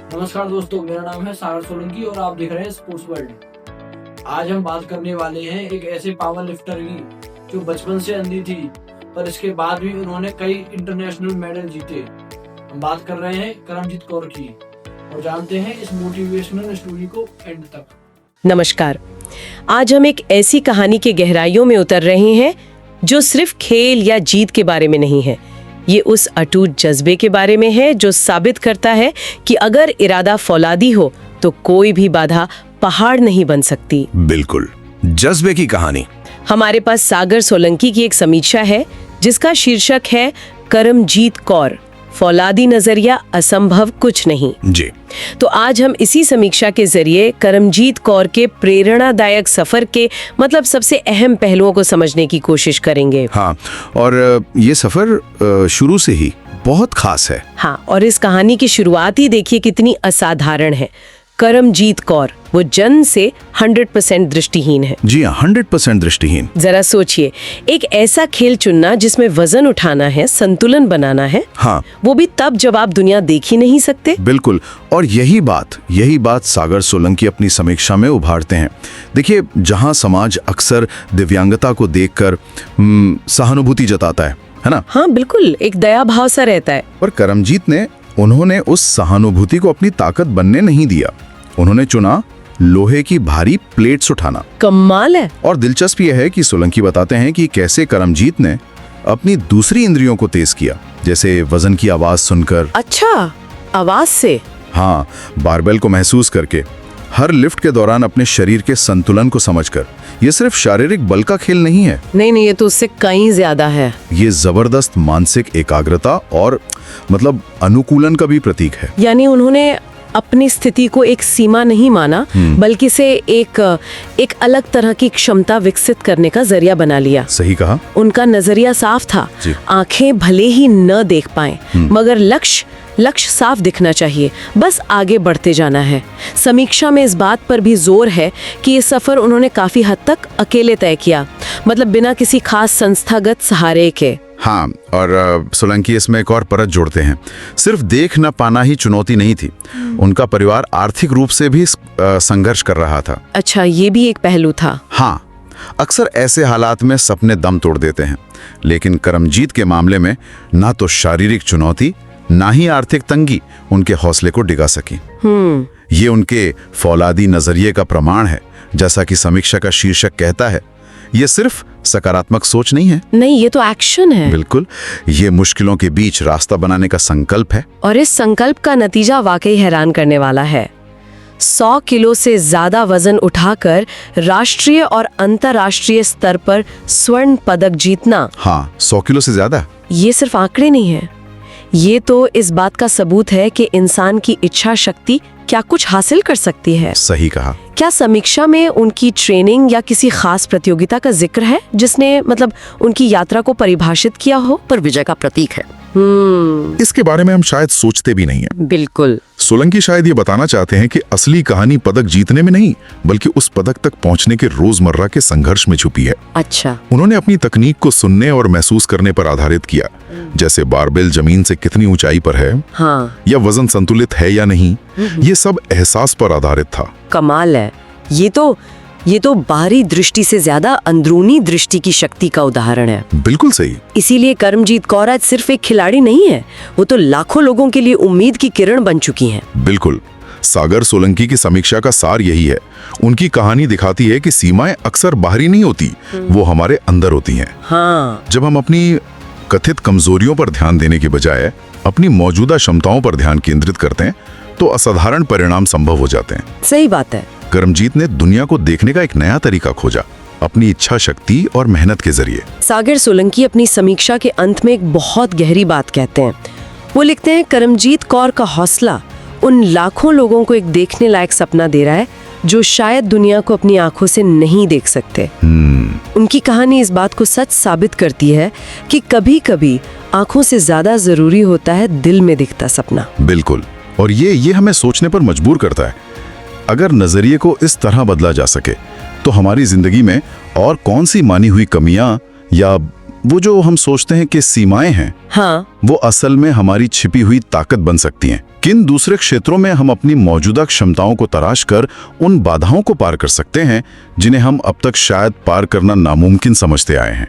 नमस्कार दोस्तों, मेरा नाम है सागर सोलंकी और आप देख रहे हैं स्पोर्ट्स वर्ल्ड। आज हम बात करने वाले हैं एक ऐसे पावर लिफ्टर की जो बचपन से अंधी थी, पर इसके बाद भी उन्होंने कई इंटरनेशनल मेडल जीते। हम बात कर रहे हैं करमजीत कौर की और जानते हैं इस मोटिवेशनल स्टोरी को एंड तक। नमस्कार। आज हम एक ऐसी कहानी के गहराइयों में उतर रहे हैं जो सिर्फ खेल या जीत के बारे में नहीं है। ये उस अटूट जज्बे के बारे में है जो साबित करता है कि अगर इरादा फौलादी हो तो कोई भी बाधा पहाड़ नहीं बन सकती। बिल्कुल, जज्बे की कहानी। हमारे पास सागर सोलंकी की एक समीक्षा है जिसका शीर्षक है करमजीत कौर, फौलादी नजरिया असंभव कुछ नहीं। जी, तो आज हम इसी समीक्षा के जरिए करमजीत कौर के प्रेरणादायक सफर के सबसे अहम पहलुओं को समझने की कोशिश करेंगे। हाँ, और ये सफर शुरू से ही बहुत खास है। हाँ, और इस कहानी की शुरुआत ही देखिए कितनी असाधारण है। करमजीत कौर वो जन्म से 100% दृष्टिहीन है। जी हाँ, 100% दृष्टिहीन। जरा सोचिए, एक ऐसा खेल चुनना जिसमें वजन उठाना है, संतुलन बनाना है। हाँ, वो भी तब जब आप दुनिया देख ही नहीं सकते। बिल्कुल, और यही बात सागर सोलंकी अपनी समीक्षा में उभारते हैं। देखिए, जहाँ समाज अक्सर दिव्यांगता को देखकर सहानुभूति जताता है ना? हाँ बिल्कुल, एक दया भाव सा रहता है। पर करमजीत उन्होंने उस सहानुभूति को अपनी ताकत बनने नहीं दिया। उन्होंने चुना लोहे की भारी प्लेट्स उठाना। कमाल है। और दिलचस्प यह है कि सोलंकी बताते हैं कि कैसे करमजीत ने अपनी दूसरी इंद्रियों को तेज किया, जैसे वजन की आवाज सुनकर। अच्छा, आवाज से? हाँ, बारबेल को महसूस करके, हर लिफ्ट के दौरान अपने शरीर के संतुलन को समझकर। ये सिर्फ शारीरिक बल का खेल नहीं है। नहीं, ये तो उससे कहीं ज्यादा है। ये जबरदस्त मानसिक एकाग्रता और अनुकूलन का भी प्रतीक है। यानी उन्होंने अपनी स्थिति को एक सीमा नहीं माना, बल्कि से एक अलग तरह की क्षमता विकसित करने का जरिया बना लिया। सही कहा। उनका नजरिया साफ था। आंखें भले ही न देख पाए, मगर लक्ष्य साफ दिखना चाहिए, बस आगे बढ़ते जाना है। समीक्षा में इस बात पर भी जोर है कि ये सफर उन्होंने काफी हद तक अकेले तय किया, बिना किसी खास संस्थागत सहारे के। हाँ, और सोलंकी इसमें एक और परत जोड़ते हैं। सिर्फ देख न पाना ही चुनौती नहीं थी, उनका परिवार आर्थिक रूप से भी संघर्ष कर रहा था। अच्छा, ये भी एक पहलू था। हाँ, अक्सर ऐसे हालात में सपने दम तोड़ देते हैं, लेकिन करमजीत के मामले में ना तो शारीरिक चुनौती ना ही आर्थिक तंगी उनके हौसले को डिगा सकी। ये उनके फौलादी नजरिए का प्रमाण है। जैसा कि समीक्षा का शीर्षक कहता है, ये सिर्फ सकारात्मक सोच नहीं है। नहीं, ये तो एक्शन है। बिल्कुल, ये मुश्किलों के बीच रास्ता बनाने का संकल्प है। और इस संकल्प का नतीजा वाकई हैरान करने वाला है। 100 किलो से ज्यादा वजन उठाकर राष्ट्रीय और अंतर्राष्ट्रीय स्तर पर स्वर्ण पदक जीतना। हाँ, 100 किलो से ज्यादा। ये सिर्फ आंकड़े नहीं है, ये तो इस बात का सबूत है कि इंसान की इच्छा शक्ति क्या कुछ हासिल कर सकती है। सही कहा। क्या समीक्षा में उनकी ट्रेनिंग या किसी खास प्रतियोगिता का जिक्र है जिसने उनकी यात्रा को परिभाषित किया हो, पर विजय का प्रतीक है? इसके बारे में हम शायद सोचते भी नहीं है। बिल्कुल। सोलंकी शायद ये बताना चाहते हैं कि असली कहानी पदक जीतने में नहीं, बल्कि उस पदक तक पहुंचने के रोजमर्रा के संघर्ष में छुपी है। अच्छा। उन्होंने अपनी तकनीक को सुनने और महसूस करने पर आधारित किया, जैसे बारबेल जमीन से कितनी ऊंचाई पर है, हाँ, या वजन संतुलित है या नहीं। ये सब एहसास पर आधारित था। कमाल है। ये तो बाहरी दृष्टि से ज्यादा अंदरूनी दृष्टि की शक्ति का उदाहरण है। बिल्कुल सही। इसीलिए करमजीत कौर आज सिर्फ एक खिलाड़ी नहीं है, वो तो लाखों लोगों के लिए उम्मीद की किरण बन चुकी हैं। बिल्कुल, सागर सोलंकी की समीक्षा का सार यही है। उनकी कहानी दिखाती है कि सीमाएं अक्सर बाहरी नहीं होती, वो हमारे अंदर होती हैं। हाँ। जब हम अपनी कथित कमजोरियों पर ध्यान देने के बजाय अपनी मौजूदा क्षमताओं पर ध्यान केंद्रित करते हैं, तो असाधारण परिणाम संभव हो जाते हैं। सही बात है। करमजीत ने दुनिया को देखने का एक नया तरीका खोजा, अपनी इच्छा शक्ति और मेहनत के जरिए। सागर सोलंकी अपनी समीक्षा के अंत में एक बहुत गहरी बात कहते हैं। वो लिखते हैं, करमजीत कौर का हौसला उन लाखों लोगों को एक देखने लायक सपना दे रहा है जो शायद दुनिया को अपनी आंखों से नहीं देख सकते। उनकी कहानी इस बात को सच साबित करती है कि कभी-कभी आंखों से ज्यादा जरूरी होता है दिल में दिखता सपना। बिल्कुल, और ये हमें सोचने पर मजबूर करता है। अगर नजरिए को इस तरह बदला जा सके, तो हमारी जिंदगी में और कौन सी मानी हुई कमियां या वो जो हम सोचते हैं कि सीमाएं हैं, हाँ, वो असल में हमारी छिपी हुई ताकत बन सकती हैं। किन दूसरे क्षेत्रों में हम अपनी मौजूदा क्षमताओं को तराश कर उन बाधाओं को पार कर सकते हैं जिन्हें हम अब तक शायद पार करना नामुमकिन समझते आए हैं।